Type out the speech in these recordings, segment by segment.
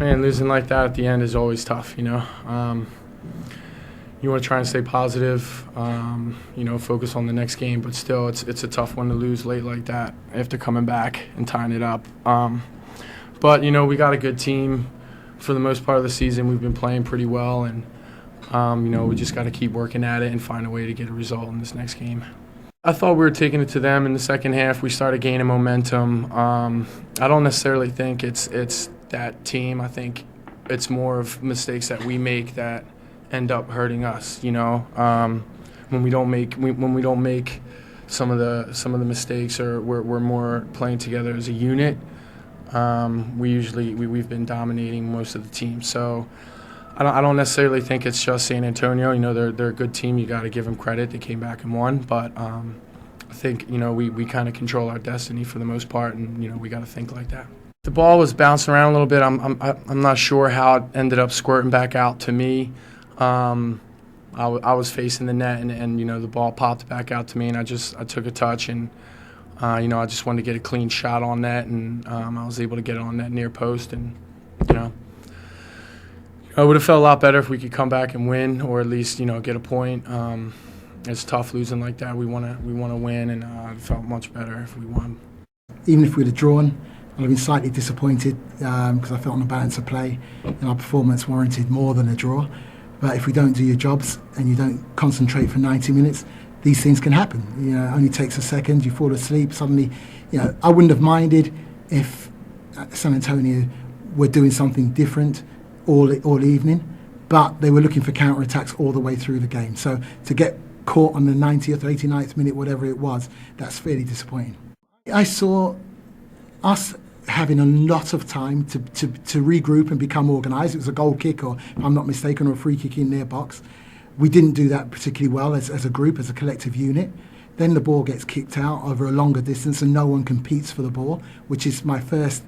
Man, losing like that at the end is always tough, you know. You want to try and stay positive, you know, focus on the next game, but still it's a tough one to lose late like that after coming back and tying it up. But, you know, we got a good team for the most part of the season. We've been playing pretty well, and, you know, we just got to keep working at it and find a way to get a result in this next game. I thought we were taking it to them in the second half. We started gaining momentum. I don't necessarily think it's that team. I think it's more of mistakes that we make that end up hurting us. You know, when we don't make some of the mistakes, or we're more playing together as a unit. We've been dominating most of the team. So I don't necessarily think it's just San Antonio. You know, they're a good team. You got to give them credit. They came back and won. But I think, you know, we kind of control our destiny for the most part, and, you know, we got to think like that. The ball was bouncing around a little bit. I'm not sure how it ended up squirting back out to me. I was facing the net, and you know, the ball popped back out to me, and I took a touch, and you know, I just wanted to get a clean shot on net, and I was able to get it on that near post, and you know, it would have felt a lot better if we could come back and win, or at least, you know, get a point. It's tough losing like that. We want to win, and it felt much better if we won. Even if we'd have drawn, I'd have been slightly disappointed because I felt on the balance of play and our performance warranted more than a draw. But if we don't do your jobs and you don't concentrate for 90 minutes, these things can happen. You know, it only takes a second, you fall asleep, suddenly, you know, I wouldn't have minded if San Antonio were doing something different all evening, but they were looking for counter-attacks all the way through the game. So to get caught on the 90th, 89th minute, whatever it was, that's fairly disappointing. I saw us having a lot of time to regroup and become organised. It was a goal kick, or if I'm not mistaken, or a free kick in their box. We didn't do that particularly well as a group, as a collective unit. Then the ball gets kicked out over a longer distance and no one competes for the ball, which is my first,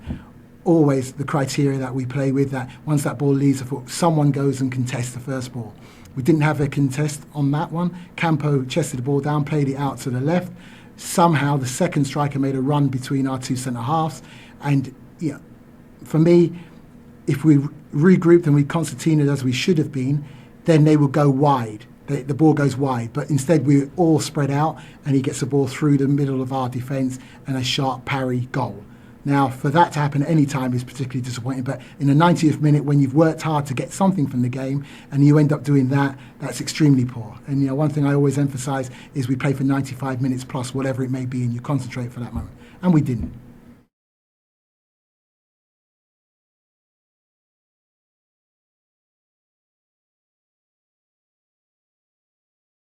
always the criteria that we play with, that once that ball leaves the foot, someone goes and contests the first ball. We didn't have a contest on that one. Campo chested the ball down, played it out to the left. Somehow the second striker made a run between our two centre-halves. And yeah, for me, if we regrouped and we concertinaed as we should have been, then they will go wide. The ball goes wide. But instead, we're all spread out, and he gets the ball through the middle of our defence and a sharp parry goal. Now, for that to happen at any time is particularly disappointing. But in the 90th minute, when you've worked hard to get something from the game and you end up doing that, that's extremely poor. And, you know, one thing I always emphasise is we play for 95 minutes plus, whatever it may be, and you concentrate for that moment. And we didn't.